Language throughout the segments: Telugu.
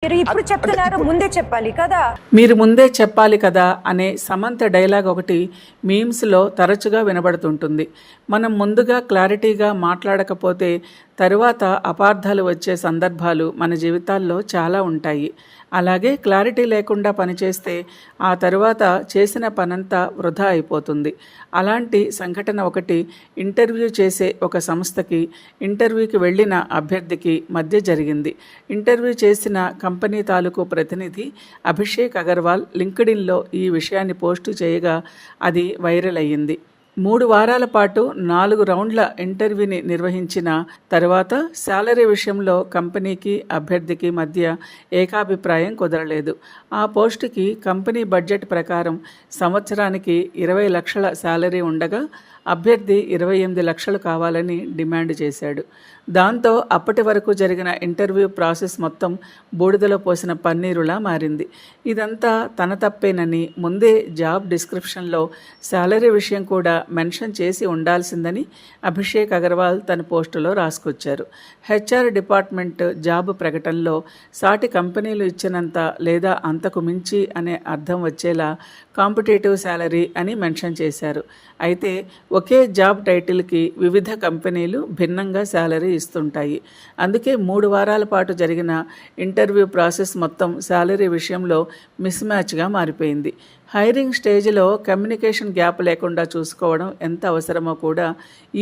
మీరు ఇప్పుడు చెప్తున్నారు ముందే చెప్పాలి కదా. మీరు ముందే చెప్పాలి కదా అనే సమంత డైలాగ్ ఒకటి మీమ్స్లో తరచుగా వినబడుతుంటుంది. మనం ముందుగా క్లారిటీగా మాట్లాడకపోతే తరువాత అపార్థాలు వచ్చే సందర్భాలు మన జీవితాల్లో చాలా ఉంటాయి. అలాగే క్లారిటీ లేకుండా పనిచేస్తే ఆ తరువాత చేసిన పనంతా వృధా అయిపోతుంది. అలాంటి సంఘటన ఒకటి ఇంటర్వ్యూ చేసే ఒక సంస్థకి ఇంటర్వ్యూకి వెళ్ళిన అభ్యర్థికి మధ్య జరిగింది. ఇంటర్వ్యూ చేసిన కంపెనీ తాలూకు ప్రతినిధి అభిషేక్ అగర్వాల్ లింక్డ్ఇన్లో ఈ విషయాన్ని పోస్టు చేయగా అది వైరల్ అయ్యింది. 3 వారాల పాటు 4 రౌండ్ల ఇంటర్వ్యూని నిర్వహించిన తర్వాత శాలరీ విషయంలో కంపెనీకి అభ్యర్థికి మధ్య ఏకాభిప్రాయం కుదరలేదు. ఆ పోస్టుకి కంపెనీ బడ్జెట్ ప్రకారం సంవత్సరానికి 20 లక్షల శాలరీ ఉండగా అభ్యర్థి 28 లక్షలు కావాలని డిమాండ్ చేశాడు. దాంతో అప్పటి వరకు జరిగిన ఇంటర్వ్యూ ప్రాసెస్ మొత్తం బూడిదలో పోసిన పన్నీరులా మారింది. ఇదంతా తన తప్పేనని ముందే జాబ్ డిస్క్రిప్షన్లో శాలరీ విషయం కూడా మెన్షన్ చేసి ఉండాల్సిందని అభిషేక్ అగర్వాల్ తన పోస్టులో రాసుకొచ్చారు. హెచ్ఆర్ డిపార్ట్మెంట్ జాబ్ ప్రకటనలో సాటి కంపెనీలు ఇచ్చినంత లేదా అంతకు మించి అనే అర్థం వచ్చేలా కాంపిటేటివ్ శాలరీ అని మెన్షన్ చేశారు. అయితే ఒకే జాబ్ టైటిల్కి వివిధ కంపెనీలు భిన్నంగా శాలరీ ఇస్తుంటాయి. అందుకే 3 వారాల పాటు జరిగిన ఇంటర్వ్యూ ప్రాసెస్ మొత్తం శాలరీ విషయంలో మిస్ మ్యాచ్గా మారిపోయింది. హైరింగ్ స్టేజ్లో కమ్యూనికేషన్ గ్యాప్ లేకుండా చూసుకోవడం ఎంత అవసరమో కూడా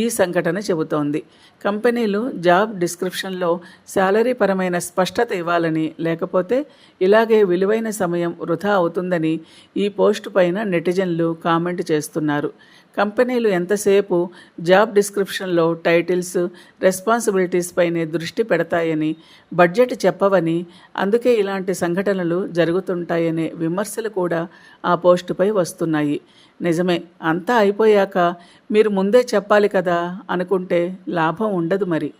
ఈ సంఘటన చెబుతోంది. కంపెనీలు జాబ్ డిస్క్రిప్షన్లో శాలరీ పరమైన స్పష్టత ఇవ్వాలని, లేకపోతే ఇలాగే విలువైన సమయం వృధా అవుతుందని ఈ పోస్టు పైన నెటిజన్లు కామెంట్ చేస్తున్నారు. కంపెనీలు ఎంతసేపు జాబ్ డిస్క్రిప్షన్లో టైటిల్స్, రెస్పాన్సిబిలిటీస్ పైనే దృష్టి పెడతాయని, బడ్జెట్ చెప్పవని, అందుకే ఇలాంటి సంఘటనలు జరుగుతుంటాయనే విమర్శలు కూడా ఆ పోస్టుపై వస్తున్నాయి. నిజమే, అంతా అయిపోయాక మీరు ముందే చెప్పాలి కదా అనుకుంటే లాభం ఉండదు మరి.